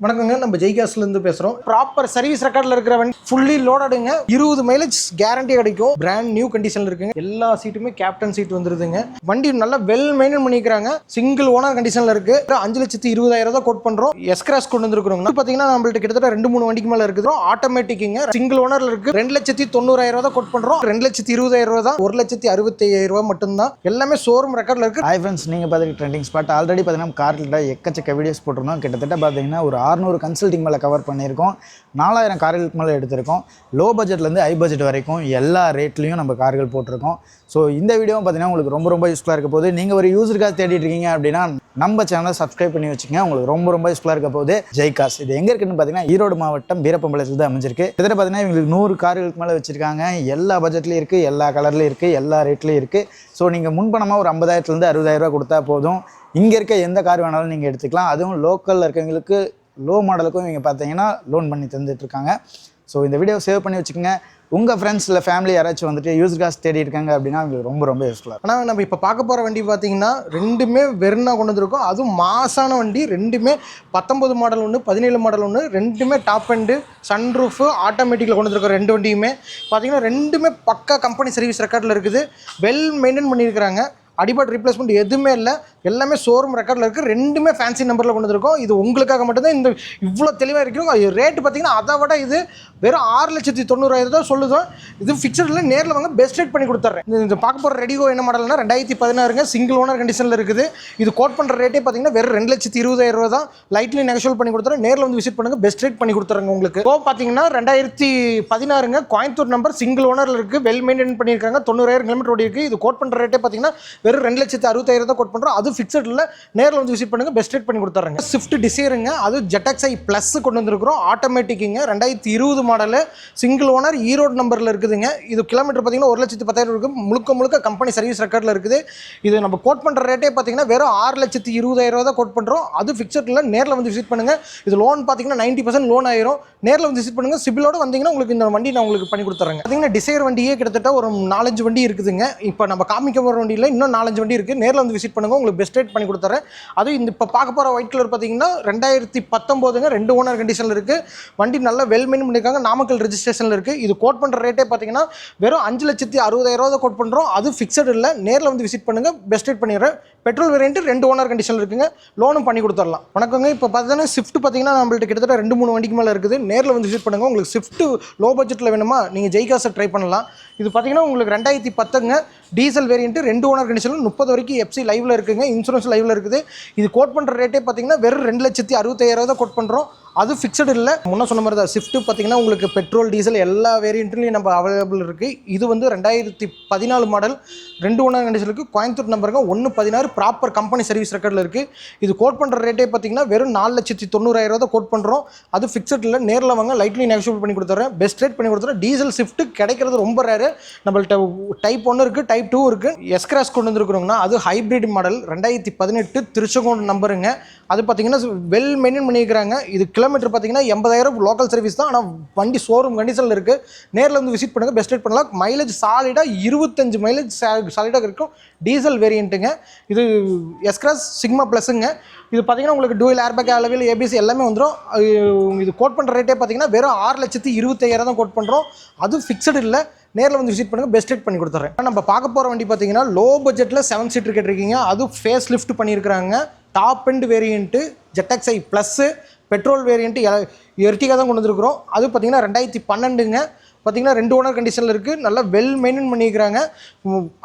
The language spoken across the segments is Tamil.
வணக்கங்க, நம்ம ஜெய்காஸ்லேருந்து பேசுகிறோம். ப்ராப்பர் சர்வீஸ் ரெக்கார்டில் இருக்கிற வண்டி ஃபுல்லி லோடடுங்க. 20 மைலேஜ் கேரண்டி கிடைக்கும். பிராண்ட் நியூ கண்டிஷனில் இருக்குங்க. எல்லா சீட்டுமே கேப்டன் சீட் வந்துருதுங்க. வண்டி நல்லா வெல் மெயின்டைன் பண்ணிக்கிறாங்க. சிங்கிள் ஓனர் கண்டிஷனில் இருக்கு. 5,20,000 தான் கோட் பண்ணுறோம். எஸ்கிராஸ் கொண்டு வந்துருக்குறோங்க. பார்த்தீங்கன்னா நம்மள்ட்ட கிட்டத்தட்ட 2-3 வண்டிக்கு மேலே இருக்குது. ஆட்டோமேட்டிக்குங்க. சிங்கிள் ஓனரில் இருக்கு. 2,90,000 தான் கோட் பண்ணுறோம். 2,20,000 தான். 1,65,000 மட்டும்தான். எல்லாமே ஷோரூம் ரெக்கார்டில் இருக்கு. ஹாய் ஃப்ரெண்ட்ஸ், நீங்கள் பார்த்துட்டு ட்ரெண்டிங் ஸ்பாட். ஆல்ரெடி பார்த்தீங்கன்னா கார்கிட்ட எக்கச்சக்க வீடியோஸ் போட்டிருந்தோம். கிட்டத்தட்ட பார்த்தீங்கன்னா ஒரு 600 கன்சல்டிங் மேலே கவர் பண்ணியிருக்கோம். 4000 கார்களுக்கு மேலே எடுத்திருக்கோம். லோ பட்ஜெட்லேருந்து ஹை பட்ஜெட் வரைக்கும் எல்லா ரேட்லேயும் நம்ம கார்கள் போட்டிருக்கோம். ஸோ இந்த வீடியோவும் பார்த்தீங்கன்னா உங்களுக்கு ரொம்ப யூஸ்ஃபுல்லாக இருக்க போகுது. நீங்கள் ஒரு யூஸருக்காக தேடிட்டு இருக்கீங்க அப்படின்னா நம்ம சேனலை சப்ஸ்கிரைப் பண்ணி வச்சுங்க. உங்களுக்கு ரொம்ப யூஸ்ஃபுல்லாக இருக்க போகுது. ஜெய்காஸ் இது எங்கே இருக்குன்னு பார்த்தீங்கன்னா ஈரோடு மாவட்டம் வீரப்பம்பாளையத்தில் தான் அமைஞ்சிருக்கு. கிட்டத்தட்ட பார்த்தீங்கன்னா இவங்களுக்கு 100 கார்களுக்கு மேலே வச்சிருக்காங்க. எல்லா பட்ஜெட்லேயும் இருக்குது, எல்லா கலர்லேயும் இருக்குது, எல்லா ரேட்லேயும் இருக்குது. ஸோ நீங்கள் முன்பணமாக ஒரு 50,000 60,000 கொடுத்தா போதும். இங்கே இருக்க எந்த கார் வேணாலும் நீங்கள் எடுத்துக்கலாம். அதுவும் லோக்கலில் இருக்கவங்களுக்கு லோ மாடலுக்கும் இவங்க பார்த்தீங்கன்னா லோன் பண்ணி தந்துட்டுருக்காங்க. ஸோ இந்த வீடியோ சேவ் பண்ணி வச்சுக்கோங்க. உங்கள் ஃப்ரெண்ட்ஸ் இல்லை ஃபேமிலி யாராச்சும் வந்துட்டு யூஸ் காசு தேடி இருக்காங்க அப்படின்னா அவங்களுக்கு ரொம்ப யூஸ்ஃபுல்லாக. ஆனால் நம்ம இப்போ பார்க்க போகிற வண்டி பார்த்தீங்கன்னா ரெண்டுமே வெறுனா கொண்டு வந்துருக்கோம். அதுவும் மாசான வண்டி. ரெண்டுமே 19 மாடல் ஒன்று, 17 மாடல் ஒன்று. ரெண்டுமே டாப் அண்டு சன்ரூஃபு ஆட்டோமேட்டிக்கில் கொண்டு வந்துருக்கோம். ரெண்டு வண்டியுமே பார்த்தீங்கன்னா ரெண்டுமே பக்கா கம்பெனி சர்வீஸ் ரெக்கார்டில் இருக்குது. வெல் மெயின்டைன் பண்ணியிருக்கிறாங்க. அடிபாட் ரீப்ளேஸ்மெண்ட் எதுவுமே இல்லை. எல்லாமே ஷோரூம் ரெக்கார்டில் இருக்குது. ரெண்டுமே ஃபேன்சி நம்பரில் கொண்டு வந்துருக்கோம். இது உங்களுக்காக மட்டும்தான் இந்த இவ்வளோ தெளிவாக இருக்கிறோம். ரேட்டு பார்த்தீங்கன்னா அதை விட இது வெறும் 6,90,000 தான் சொல்லுதோம். இது ஃபிக்ஸடில் நேரில் வாங்க பெஸ்ட் ரேட் பண்ணி கொடுத்துட்றேன். இது பார்க்க போகிற ரெடிகோ என்ன மாடல்னா 2016 சிங்கிள் ஓனர் கண்டிஷனில் இருக்குது. இது கோட் பண்ணுற ரேட்டே பார்த்தீங்கன்னா வெறும் 2,20,000 தான். லைட்லி நெகோஷியபிள் பண்ணி கொடுத்துறேன். நேரில் வந்து விசிட் பண்ணுங்கள். பெஸ்ட் ரேட் பண்ணி கொடுத்துறேங்க உங்களுக்கு. இப்போ பார்த்தீங்கன்னா 2016 கோயம்புத்தூர் நம்பர் சிங்கிள் ஓனரில் இருக்குது. வெல் மெயின்டைன் பண்ணியிருக்காங்க. 90,000 கிலோமீட்டர் ஓடி இருக்குது. இது கோட் பண்ணுற ரேட்டே பார்த்தீங்கன்னா வெறும் 2,60,000 தான் கோட் பண்ணுறோம். அது ஃபிக்ஸட் இல்லை. நேரில் வந்து விசிட் பண்ணுங்கள். பெஸ்ட் ரேட் பண்ணி கொடுத்துட்றாங்க. ஸ்விஃப்ட் டிசைருங்க. அது ZXi ப்ளஸ் கொண்டு வந்துருக்குறோம். ஆட்டோமேட்டிக்குங்க. 2020 மாடலு சிங்கிள் ஓனர் ஈரோடு நம்பரில் இருக்குதுங்க. இது கிலோமீட்டர் பார்த்தீங்கன்னா 1,10,000 இருக்குது. முழுக்க கம்பெனி சர்வீஸ் ரெக்கார்டில் இருக்குது. இது நம்ம கோட் பண்ணுற ரேட்டே பார்த்தீங்கன்னா வெறும் 6,20,000 தான் கோட் பண்ணுறோம். அது ஃபிக்ஸட் இல்லை. நேரில் வந்து விசிட் பண்ணுங்கள். இது லோன் பார்த்தீங்கன்னா 90% லோன் ஆயிரும். நேரில் வந்து விசிட் பண்ணுங்கள். சிபிலோடு வந்தீங்கன்னா உங்களுக்கு இந்த வண்டி நான் உங்களுக்கு பண்ணி கொடுத்துறேங்க. பார்த்தீங்கன்னா டிசைர் வண்டியே கிட்டத்தட்ட ஒரு 4-5 வண்டி இருக்குதுங்க. இப்போ நம்ம காமிக்க போகிற வண்டியில் இன்னும் 4-5 வண்டி இருக்குது. நேரில் வந்து விசிட் பண்ணுங்கள். உங்களுக்கு பெஸ்ட் ரேட் பண்ணி கொடுத்துறேன். அதுவும் இந்த இப்போ பார்க்க போகிற ஒயிட் கலர் பார்த்தீங்கன்னா 2019 2 ஓனர் கண்டிஷனில் இருக்குது. வண்டி நல்லா வெல் மெயின் பண்ணியிருக்காங்க. நாமக்கல் ரெஜிஸ்ட்ரேஷனில் இருக்குது. இது கோட் பண்ணுற ரேட்டே பார்த்தீங்கன்னா வெறும் 5,60,000 கோட் பண்ணுறோம். அது ஃபிக்ஸட் இல்லை. நேரில் வந்து விசிட் பண்ணுங்கள். பெஸ்ட் ரேட் பண்ணிடுறேன். பெட்ரோல் வேரியன்ட் 2 ஓனர் கண்டிஷனில் இருக்குங்க. லோனும் பண்ணி கொடுத்துடலாம். வணக்கங்க. இப்போ பார்த்தீங்கன்னா ஸ்விஃப்ட் பார்த்தீங்கன்னா நம்மள்ட்ட கிட்டத்தட்ட 2-3 வண்டிக்கு மேலே இருக்குது. நேரில் வந்து விசிட் பண்ணுங்கள். உங்களுக்கு ஸ்விஃப்ட் லோ பட்ஜெட்டில் வேணுமா நீங்கள் ஜெய்காஸை ட்ரை பண்ணலாம். இது பார்த்தீங்கன்னா உங்களுக்கு 2010 டீசல் வேரியன்ட் 2 ஓனர் கண்டிஷனில் 30 வரைக்கும் எஃப்சி லைவில் இருக்குங்க. இன்சூரன்ஸ் லைவில் இருக்குது. இது கோட் பண்ணுற ரேட்டே பார்த்தீங்கன்னா வெறும் 2,60,000 தான் கோட் பண்ணுறோம். அது ஃபிக்ஸட் இல்லை. முன்ன சொன்ன மாதிரி தான் ஸ்விஃப்ட் பார்த்தீங்கன்னா உங்களுக்கு பெட்ரோல் டீசல் எல்லா வேரியண்ட்லையும் நம்ம அவைலபிள் இருக்குது. இது வந்து 2014 மாடல் 2 ஓனர் கண்டிஷனுக்கு கோயம்புத்தூர் நம்பருங்க 116 ப்ராப்பர் கம்பெனி சர்வீஸ் ரெக்கார்டில் இருக்குது. இது கோட் பண்ணுற ரேட்டே பார்த்தீங்கன்னா வெறும் 4,90,000 தான் கோட் பண்ணுறோம். அது ஃபிக்ஸட் இல்லை. நேரில் வாங்க. லைட்லி நெகோஷியபிள் பண்ணி கொடுத்துறேன். பெஸ்ட் ரேட் பண்ணி கொடுத்துறேன். டீசல் ஸ்விஃப்ட் கிடைக்கிறது ரொம்ப ரேரு. நம்மள்ட்ட டைப் 1 இருக்குது, டைப் 2 இருக்குது. எஸ்கிராஸ் கொண்டு வந்துருக்குறோங்கன்னா அது ஹைப்ரிட் மாடல் 2018 திருச்செங்கோடு நம்பருங்க. அது பார்த்தீங்கன்னா வெல் மெயின்டைன் பண்ணியிருக்கிறாங்க. இது கிலோமீட்டர் பார்த்தீங்கன்னா 80,000 லோக்கல் சர்வீஸ் தான். ஆனால் வண்டி ஷோரூம் கண்டிஷனில் இருக்குது. நேரில் வந்து விசிட் பண்ணுங்கள். பெஸ்ட் ரேட் பண்ணலாம். மைலேஜ் சாலிடாக 25 மைலேஜ் சாலிடாக இருக்கும். டீசல் வேரியண்ட்டுங்க. இது எஸ்கிராஸ் சிக்மா ப்ளஸுங்க. இது பார்த்தீங்கன்னா உங்களுக்கு டூயல் ஏர்பேக் அளவில் ஏபிசி எல்லாமே வந்துடும். இது கோட் பண்ணுற ரேட்டே பார்த்தீங்கன்னா வெறும் 6,25,000 தான் கோட் பண்ணுறோம். அது ஃபிக்ஸட் இல்லை. நேரில் வந்து விசிட் பண்ணுங்கள். பெஸ்ட் ரேட் பண்ணி கொடுத்துறேன். நம்ம பார்க்க போகிற வண்டி பார்த்தீங்கன்னா லோ பட்ஜெட்டில் 7 சீட்டர் கேட்டிருக்கீங்க. அது ஃபேஸ் லிஃப்ட் பண்ணியிருக்கிறாங்க. Top and variant ZXi plus petrol variant Ertiga தான் கொண்டு வந்துருக்குறோம். அது பார்த்தீங்கன்னா 2012 பார்த்தீங்கன்னா 2 ஓனர் கண்டிஷனில் இருக்குது. நல்லா வெல் மெயின்டைன் பண்ணியிருக்கிறாங்க.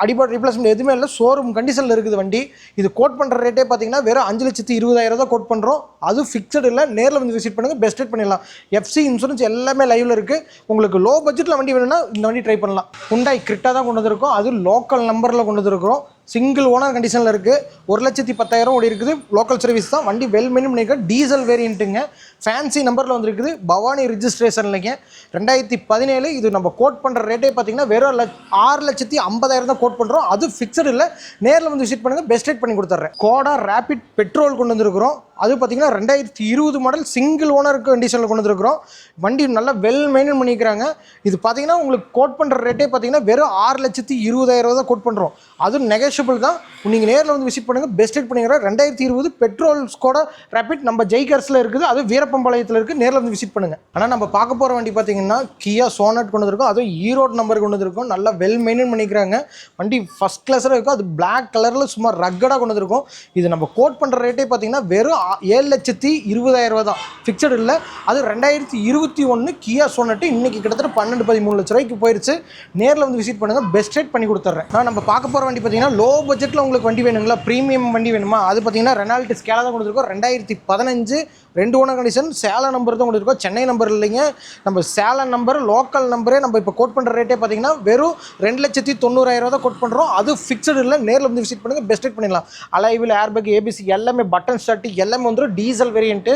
அடிபாட் ரீப்ளேஸ்மெண்ட் எதுவுமே இல்லை. ஷோரூம் கண்டிஷனில் இருக்குது வண்டி. இது கோட் பண்ணுற ரேட்டே பார்த்தீங்கன்னா வெறும் 5,20,000 தான் கோட் பண்ணுறோம். அது ஃபிக்ஸட் இல்லை. நேரில் வந்து விசிட் பண்ணுங்கள். பெஸ்ட் ரேட் பண்ணிடலாம். எஃப்சி இன்சூரன்ஸ் எல்லாமே லைவில் இருக்குது. உங்களுக்கு லோ பட்ஜெட்டில் வண்டி வேணும்னா இந்த வண்டி ட்ரை பண்ணலாம். ஹுண்டாய் கிரிட்டா தான் கொண்டு வந்துருக்கோம். அது லோக்கல் நம்பரில் கொண்டு வந்துருக்கிறோம். சிங்கிள் ஓனர் கண்டிஷனில் இருக்குது. 1,10,000 ஓடி இருக்குது. லோக்கல் சர்வீஸ் தான். வண்டி வெல் மெயின்டைன் பண்ணியிருக்க டீசல் வேரியண்ட்டுங்க. ஃபேன்சி நம்பரில் வந்துருக்குது. பவானி ரிஜிஸ்ட்ரேஷன்லைங்க 2017. இது நம்ம கோட் பண்ணுற ரேட்டே பார்த்தீங்கன்னா வெறும் 6,50,000 தான் கோட் பண்ணுறோம். அது ஃபிக்ஸட் இல்லை. நேரில் வந்து விசிட் பண்ணுங்கள். பெஸ்ட் ரேட் பண்ணி கொடுத்துட்றேன். கோடா ரேபிட் பெட்ரோல் கொண்டு வந்துருக்குறோம். அது பார்த்தீங்கன்னா 2020 மாடல் சிங்கிள் ஓனருக்கு கண்டிஷனில் கொண்டு வந்துருக்குறோம். வண்டி நல்லா வெல் மெயின்டைன் பண்ணிக்கிறாங்க. இது பார்த்தீங்கன்னா உங்களுக்கு கோட் பண்ணுற ரேட்டே பார்த்தீங்கன்னா வெறும் 6,20,000 தான் கோட் பண்ணுறோம். அது நெகோஷியபிள் நெக்ஷபிள் தான். நீங்கள் நேரில் வந்து விசிட் பண்ணுங்கள், பெஸ்ட் ரேட் பண்ணிக்கிற 2020 பெட்ரோல் ஸ்கோடா ரேபிட் நம்ம ஜெய்கார்ஸில் இருக்குது, அதுவும் வீரப்பம்பாளையத்தில் இருக்குது. நேரில் வந்து விசிட் பண்ணுங்கள். ஆனால் நம்ம பார்க்க போகிற வண்டி பார்த்தீங்கன்னா கியா சோனட் கொண்டு வந்திருக்கோம், அதுவும் ஈரோடு நம்பர் கொண்டு வந்திருக்கோம். நல்லா வெல் மெயின்டைன் பண்ணிக்கிறாங்க. வண்டி ஃபஸ்ட் கிளாஸில் இருக்கும், அது பிளாக் கலரில் சும்மா ரக்கடாக கொண்டு வந்திருக்கோம். இது நம்ம கோட் பண்ணுற ரேட்டே பார்த்தீங்கன்னா வெறும் 7,20,000 தான், ஃபிக்ஸடு இல்லை. அது 2021 கியா சோனட்டு இன்னைக்கு கிட்டத்தட்ட 12-13 லட்ச ரூபாய்க்கு போயிடுச்சு. நேரில் வந்து விசிட் பண்ணுங்கள், பெஸ்ட் ரேட் பண்ணி கொடுத்துட்றேன். நான் நம்ம பார்க்க போகிற வண்டி பார்த்தீங்கன்னா லோ பட்ஜெட்டில் உங்களுக்கு வண்டி வேணுங்களா, ப்ரீமியம் வண்டி வேணுமா, அது பார்த்தீங்கன்னா ரெனால்ட் ஸ்கேலா தான் கொடுத்துருக்கோம். 2015 2 ஓனர் கண்டிஷன், சேலம் நம்பர் தான் கொடுத்துருக்கோம், சென்னை நம்பர் இல்லைங்க. நம்ம சேலம் நம்பர் லோக்கல் நம்பரே நம்ம இப்போ கோட் பண்ணுற ரேட்டே பார்த்தீங்கன்னா வெறும் 2,90,000 தான் கோட் பண்ணுறோம். அது ஃபிக்ஸடு இல்லை. நேரில் வந்து விசிட் பண்ணுங்கள், பெஸ்ட் ரேட் பண்ணிடலாம். அலைவில் ஏர்பேக் ஏபிசி எல்லாமே பட்டன் ஸ்டார்ட் எல்லாமே வந்துடும். டீசல் வேரியன்ட்டு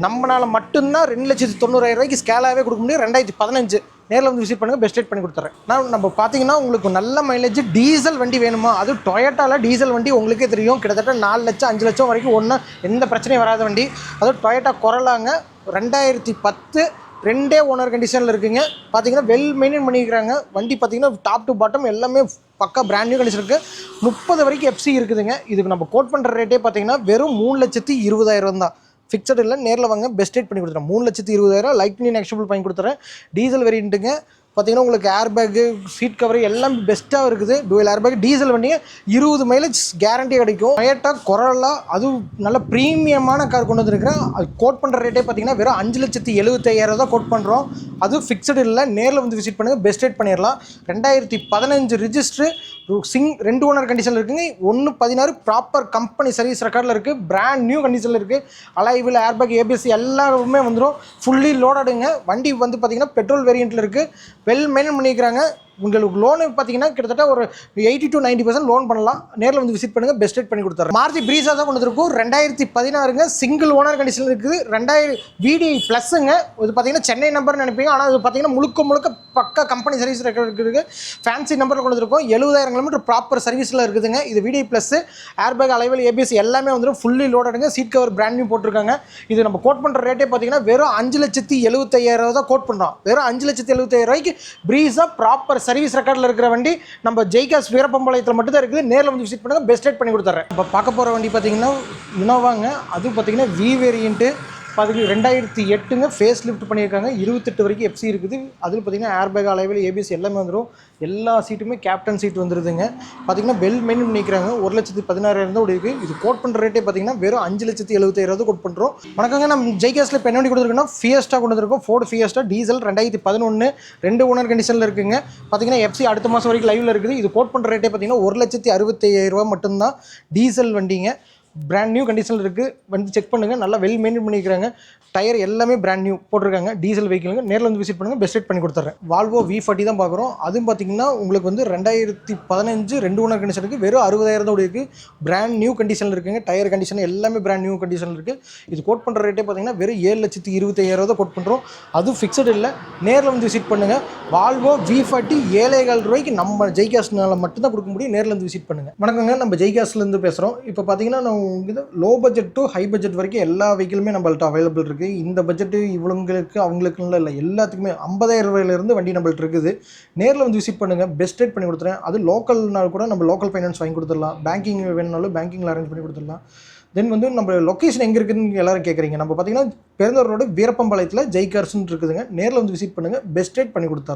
நம்மளால் மட்டும்தான் 2,90,000 ஸ்கேலாகவே கொடுக்க முடியும். 2015 நேரில் வந்து விசிட் பண்ணுங்கள், பெஸ்ட் ரேட் பண்ணி கொடுத்துறேன். நான் நம்ம பார்த்தீங்கன்னா உங்களுக்கு நல்ல மைலேஜ் டீசல் வண்டி வேணுமா, அது டொயோட்டாவில் டீசல் வண்டி உங்களுக்கே தெரியும், கிட்டத்தட்ட 4 லட்சம் 5 லட்சம் வரைக்கும் ஒன்றும் எந்த பிரச்சனையும் வராத வண்டி. அதுவும் டொயோட்டா கொரலாங்க 2010 2 ஓனர் கண்டிஷனில் இருக்குங்க. பார்த்தீங்கன்னா வெல் மெயின்டைன் பண்ணிக்கிறாங்க. வண்டி பார்த்தீங்கன்னா டாப் டு பாட்டம் எல்லாமே பக்கா பிராண்ட் நியூ கண்டிஷன் இருக்குது. 30 வரைக்கும் எஃப்சி இருக்குதுங்க. இதுக்கு நம்ம கோட் பண்ணுற ரேட்டே பார்த்தீங்கன்னா வெறும் 3,20,000 தான், ஃபிக்ஸட் இல்லை. நேரில் வாங்க, பெஸ்ட் ரேட் பண்ணி கொடுத்துறேன். 3,20,000 லைட்லி நெக்ஷபிள் பண்ணி கொடுத்துறேன். டீசல் வேரியண்ட்டுங்க. பார்த்தீங்கன்னா உங்களுக்கு ஏர்பேக்கு சீட் கவர் எல்லாமே பெஸ்ட்டாக இருக்குது. டூயல் ஏர்பேக் டீசல் வண்டிங்க 20 மைலேஜ் கேரண்டி கிடைக்கும். டொயோட்டா கொரோலா அதுவும் நல்ல ப்ரீமியமான கார் கொண்டு வந்துருக்கிறேன். அது கோட் பண்ணுற ரேட்டே பார்த்தீங்கன்னா வெறும் 5,75,000 தான் கோட் பண்ணுறோம். அதுவும் ஃபிக்ஸடு இல்லை. நேரில் வந்து விசிட் பண்ணுங்கள், பெஸ்ட் ரேட் பண்ணிடலாம். 2015 ரிஜிஸ்ட்ரு 2 ஓனர் கண்டிஷனில் இருக்குங்க. 1/16 ப்ராப்பர் கம்பெனி சர்வீஸ் ரெக்கார்டில் இருக்குது. பிராண்ட் நியூ கண்டிஷனில் இருக்குது. அலைவில் ஏர்பேக் ஏபிஎஸ் எல்லாமே வந்துடும். ஃபுல்லி லோடடுங்க. வண்டி வந்து பார்த்திங்கன்னா பெட்ரோல் வேரியண்ட்டில் இருக்குது. வெல் மெயின்டைன் பண்ணிக்கிறாங்க. உங்களுக்கு லோனு பார்த்தீங்கன்னா கிட்டத்தட்ட ஒரு 80 to 90% லோன் பண்ணலாம். நேரில் வந்து விசிட் பண்ணுங்கள், பெஸ்ட் ரேட் பண்ணி கொடுத்துறேன். மாருதி பிரீஸா தான் கொண்டு வந்திருக்கும். 2016ங்க, சிங்கிள் ஓனர் கண்டிஷனில் இருக்குது. 2000 VDI ப்ளஸ்ஸுங்க. இது பார்த்தீங்கன்னா சென்னை நம்பர்னு நினைப்பீங்க, ஆனால் அது பார்த்தீங்கன்னா முழுக்க பக்கா கம்பெனி சர்வீஸ் இருக்குது. ஃபேன்சி நம்பரில் கொண்டு வந்திருக்கோம். 70,000 கிலோமீட்டர் ப்ராப்பர் சர்வீஸில் இருக்குதுங்க. இது VDI plus, airbag alloy wheel ABS எல்லாமே வந்துடும். ஃபுல்லி லோடடுங்க. சீட் கவர் பிராண்ட் நியூ போட்டிருக்காங்க. இது நம்ம கோட் பண்ணுற ரேட்டே பார்த்தீங்கன்னா வெறும் 5,75,000 தான் கோட் பண்ணுறோம். வெறும் 5,75,000 பிரீஸா ப்ராப்பர் சர்வீஸ் ரெக்கார்டில் இருக்கிற வண்டி நம்ம ஜெய்காஸ் வீரப்பம்பாளையத்தில் மட்டும் தான் இருக்குது. நேரில் வந்து விசிட் பண்ணுங்கள், பெஸ்ட் ரேட் பண்ணி கொடுத்துறேன். இப்போ பார்க்க போகிற வண்டி பார்த்தீங்கன்னா இனோவாங்க. அது பார்த்தீங்கன்னா வி வேரியண்ட்டு. பார்த்தீங்கன்னா 2008ங்க, ஃபேஸ் லிஃப்ட் பண்ணியிருக்காங்க. 28 வரைக்கும் எஃப்சி இருக்குது. அதில் பார்த்தீங்கன்னா ஏர்பேக் அலைவில் ஏபிஎஸ் எல்லாமே வந்துடும். எல்லா சீட்டுமே கேப்டன் சீட் வந்துடுதுங்க. பார்த்தீங்கன்னா வெல் மெயின்டைன் பண்ணிக்கிறாங்க. 1,16,000 தான் இருக்குது. இது கோட் பண்ணுற ரேட்டே பார்த்தீங்கன்னா வெறும் 5,70,000 கோட் பண்ணுறோம். வணக்கங்க, நம்ம ஜெய்காஸில் இப்போ என்ன வண்டி கொடுத்துருக்கோன்னா ஃபியஸ்டா கொண்டு வந்திருக்கோம். ஃபோர்டு ஃபியஸ்டா டீசல் 2011 2 ஓனர் கண்டிஷனில் இருக்குங்க. பார்த்தீங்கன்னா எஃப்சி அடுத்த மாதம் வரைக்கும் லைவில் இருக்குது. இது கோட் பண்ணுற ரேட்டே பார்த்தீங்கன்னா 1,65,000 மட்டும்தான். டீசல் வண்டிங்க. பிராண்ட் நியூ கண்டிஷனில் இருக்குது. வந்து செக் பண்ணுங்கள். நல்லா வெல் மெயின்டைன் பண்ணிக்கிறாங்க. டயர் எல்லாமே பிராண்ட் நியூ போட்டிருக்காங்க. டீசல் வெஹிக்கிளுங்க. நேரில் வந்து விசிட் பண்ணுங்கள், பெஸ்ட் ரேட் பண்ணி கொடுத்துட்றேன். வால்வோ V40 தான் பார்க்குறோம். அதுவும் பார்த்தீங்கன்னா உங்களுக்கு வந்து 2015 2 ஓனர் கண்டிஷன் இருக்குது. வெறும் 60,000 தான் இருக்குது. பிராண்ட் நியூ கண்டிஷனில் இருக்குங்க. டயர் கண்டிஷன் எல்லாமே பிராண்ட் நியூ கண்டிஷனில் இருக்குது. இது கோட் பண்ணுற ரேட்டே பார்த்தீங்கன்னா வெறும் 7,25,000 தான் கோட் பண்ணுறோம். அதுவும் ஃபிக்ஸடு இல்லை. நேரில் வந்து விசிட் பண்ணுங்கள். வால்வோ V40 7,000 நம்ம ஜெய்காஸ்னால மட்டும்தான் கொடுக்க முடியும். நேரில் வந்து விசிட் பண்ணுங்கள். வணக்கங்க, நம்ம ஜெய்காஸ்லேருந்து பேசுகிறோம். இப்போ பார்த்தீங்கன்னா நம்ம low budget to high budget வரைக்கும் எல்லா வெஹிக்கிளுமே நம்மள்ட்ட அவைலபிள் இருக்குது. இந்த பட்ஜெட்டு இவங்களுக்கு அவங்களுக்குலாம் இல்லை, எல்லாத்துக்குமே 50,000 ரூபாயிலிருந்து வண்டி நம்மள்ட்ட இருக்குது. நேரில் வந்து விசிட் பண்ணுங்கள், பெஸ்ட் ரேட் பண்ணி கொடுத்துறேன். அது லோக்கல்னால் கூட நம்ம லோக்கல் ஃபைனான்ஸ் வாங்கி கொடுத்துடலாம். பேங்கிங் வேணுனாலும் பேங்கிங்கில் அரேஞ்ச் பண்ணி கொடுத்துடலாம். தென் வந்து நம்ம லொக்கேஷன் எங்கே இருக்குதுன்னு எல்லோரும் கேட்குறீங்க. நம்ம பார்த்தீங்கன்னா பெருந்தூர் ரோடு வீரப்பம்பாளையத்தில் ஜெய்கார்ஸ்ன்னு இருக்குதுங்க. நேரில் வந்து விசிட் பண்ணுங்கள், பெஸ்ட் ரேட் பண்ணி கொடுத்தாரு.